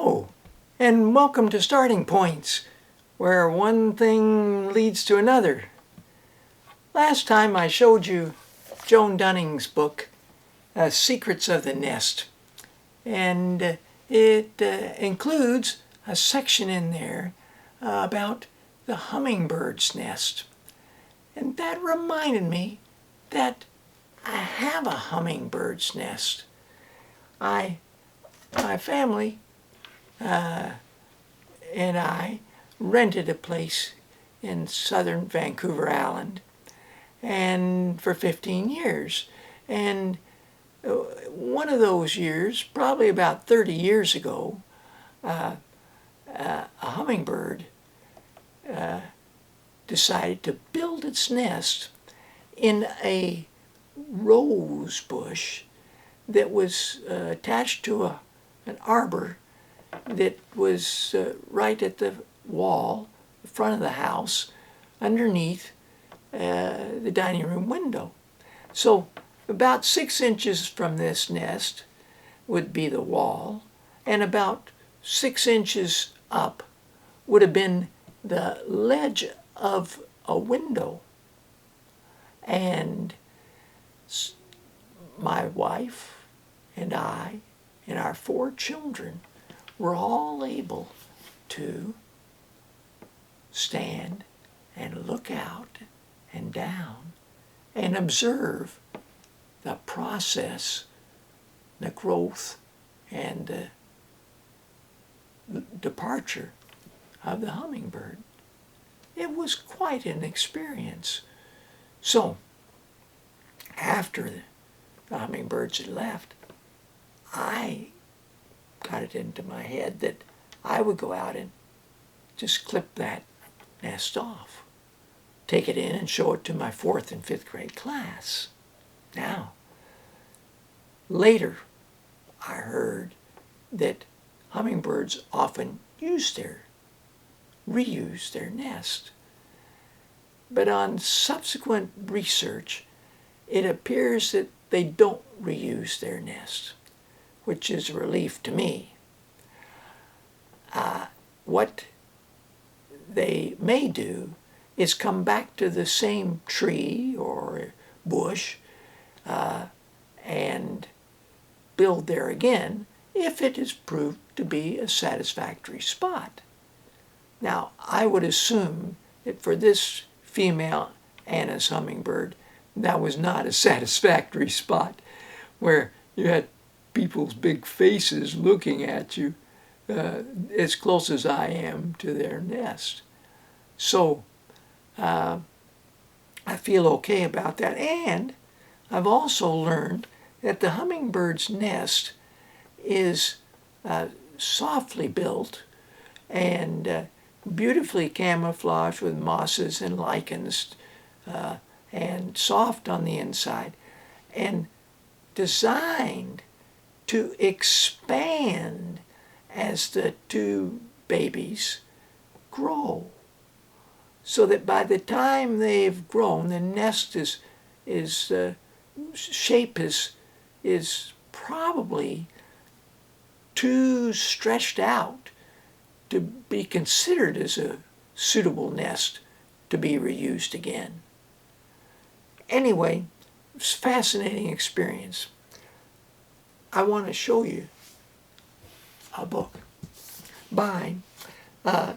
Hello, and welcome to Starting Points, where one thing leads to another. Last time I showed you Joan Dunning's book, Secrets of the Nest, and it includes a section in there about the hummingbird's nest. And that reminded me that I have a hummingbird's nest. My family and I rented a place in southern Vancouver Island and for 15 years. And one of those years, probably about 30 years ago, a hummingbird decided to build its nest in a rose bush that was attached to an arbor that was right at the wall, the front of the house, underneath the dining room window. So about 6 inches from this nest would be the wall, and about 6 inches up would have been the ledge of a window. And my wife and I and our 4 children were all able to stand and look out and down and observe the process, the growth, and the departure of the hummingbird. It was quite an experience. So, after the hummingbirds had left, I got it into my head that I would go out and just clip that nest off, take it in and show it to my 4th and 5th grade class. Now, later, I heard that hummingbirds often reuse their nest. But on subsequent research, it appears that they don't reuse their nest, which is a relief to me. What they may do is come back to the same tree or bush and build there again if it is proved to be a satisfactory spot. Now, I would assume that for this female Anna's hummingbird, that was not a satisfactory spot where you had people's big faces looking at you as close as I am to their nest. So I feel okay about that. And I've also learned that the hummingbird's nest is softly built and beautifully camouflaged with mosses and lichens and soft on the inside and designed to expand as the 2 babies grow, so that by the time they've grown, the nest shape is probably too stretched out to be considered as a suitable nest to be reused again. Anyway, it's a fascinating experience. I want to show you a book by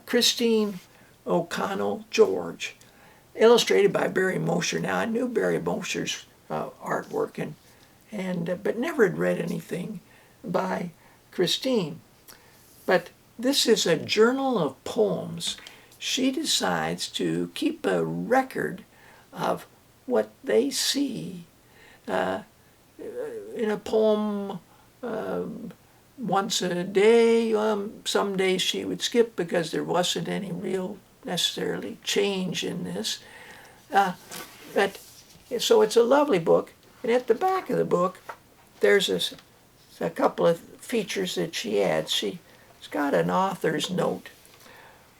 Christine O'Connell George, illustrated by Barry Mosher. Now, I knew Barry Mosher's artwork, but never had read anything by Christine. But this is a journal of poems. She decides to keep a record of what they see in a poem once a day. Some days she would skip because there wasn't any real necessarily change in this. So it's a lovely book. And at the back of the book, there's a couple of features that she adds. She's got an author's note.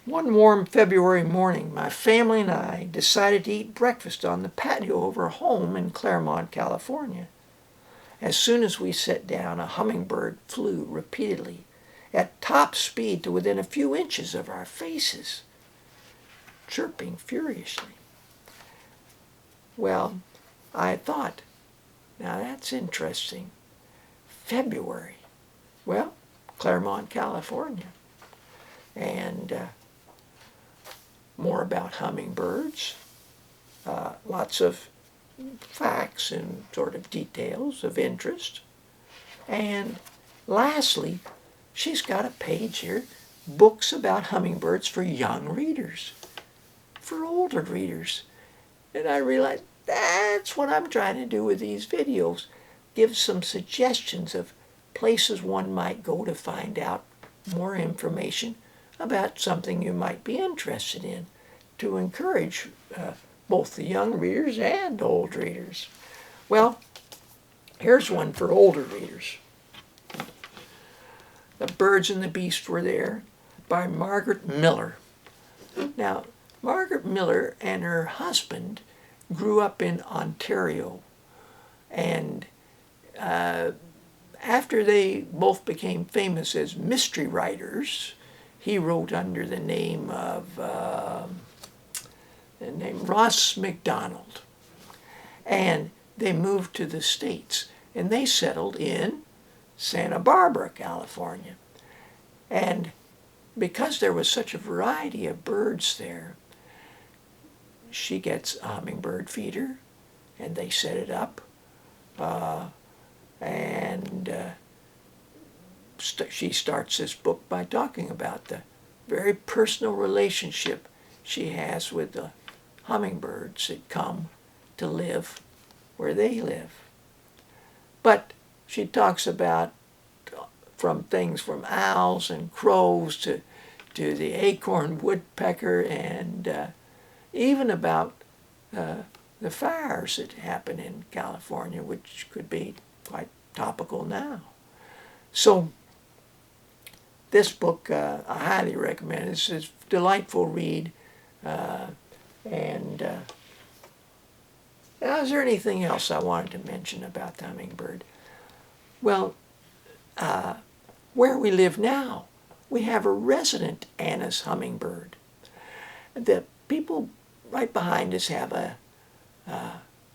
One warm February morning, my family and I decided to eat breakfast on the patio of our home in Claremont, California. As soon as we sat down, a hummingbird flew repeatedly at top speed to within a few inches of our faces, chirping furiously. Well, I thought, now that's interesting. February. Well, Claremont, California. And more about hummingbirds. Lots of facts and sort of details of interest. And lastly, she's got a page here, books about hummingbirds for young readers, for older readers. And I realized that's what I'm trying to do with these videos, give some suggestions of places one might go to find out more information about something you might be interested in, to encourage both the young readers and old readers. Well, here's one for older readers. The Birds and the Beast Were There by Margaret Miller. Now, Margaret Miller and her husband grew up in Ontario, and after they both became famous as mystery writers, he wrote under the name of Ross MacDonald. And they moved to the States, and they settled in Santa Barbara, California. And because there was such a variety of birds there, she gets a hummingbird feeder, and they set it up. She starts this book by talking about the very personal relationship she has with the hummingbirds that come to live where they live. But she talks about from things from owls and crows to the acorn woodpecker, and even about the fires that happen in California, which could be quite topical now. So this book I highly recommend. It's a delightful read. Now, is there anything else I wanted to mention about the hummingbird? Well, where we live now, we have a resident Anna's hummingbird. The people right behind us have a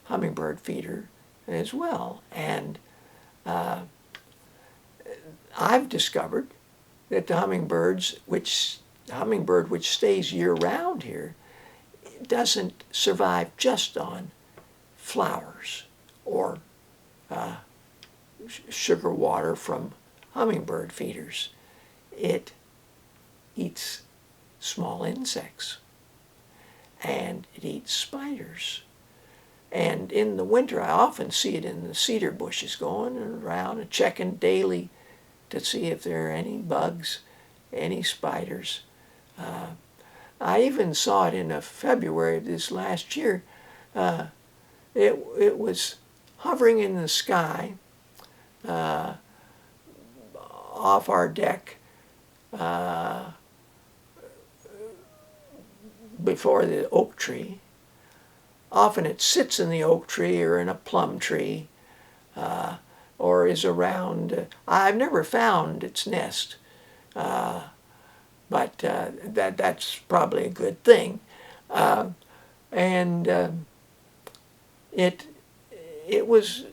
hummingbird feeder as well. And I've discovered that the hummingbird which stays year-round here doesn't survive just on flowers or sugar water from hummingbird feeders. It eats small insects, and it eats spiders. And in the winter, I often see it in the cedar bushes, going around and checking daily to see if there are any bugs, any spiders. I even saw it in February of this last year. It was hovering in the sky off our deck before the oak tree. Often it sits in the oak tree or in a plum tree or is around. I've never found its nest, but that's probably a good thing. It was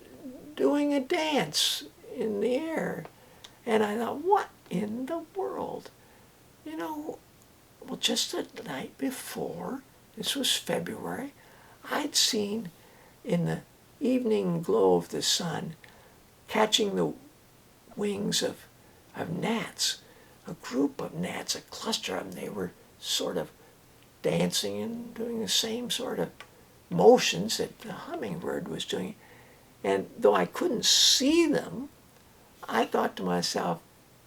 doing a dance in the air, and I thought, what in the world? Well, just the night before, this was February, I'd seen in the evening glow of the sun, catching the wings of gnats, a group of gnats, a cluster of them. They were sort of dancing and doing the same sort of motions that the hummingbird was doing. And though I couldn't see them, I thought to myself,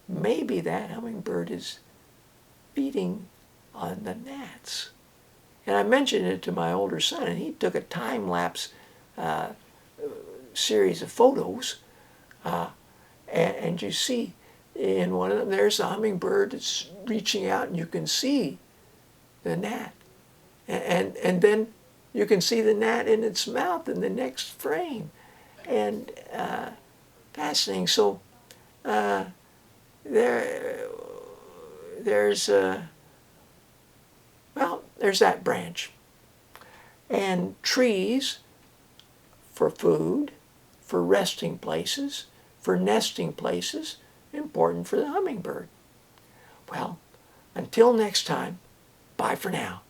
maybe that hummingbird is feeding on the gnats. And I mentioned it to my older son, and he took a time-lapse series of photos. And you see in one of them, there's a hummingbird that's reaching out, and you can see the gnat. And then you can see the gnat in its mouth in the next frame. And fascinating. So there's there's that branch. And trees for food, for resting places, for nesting places, important for the hummingbird. Well, until next time, bye for now.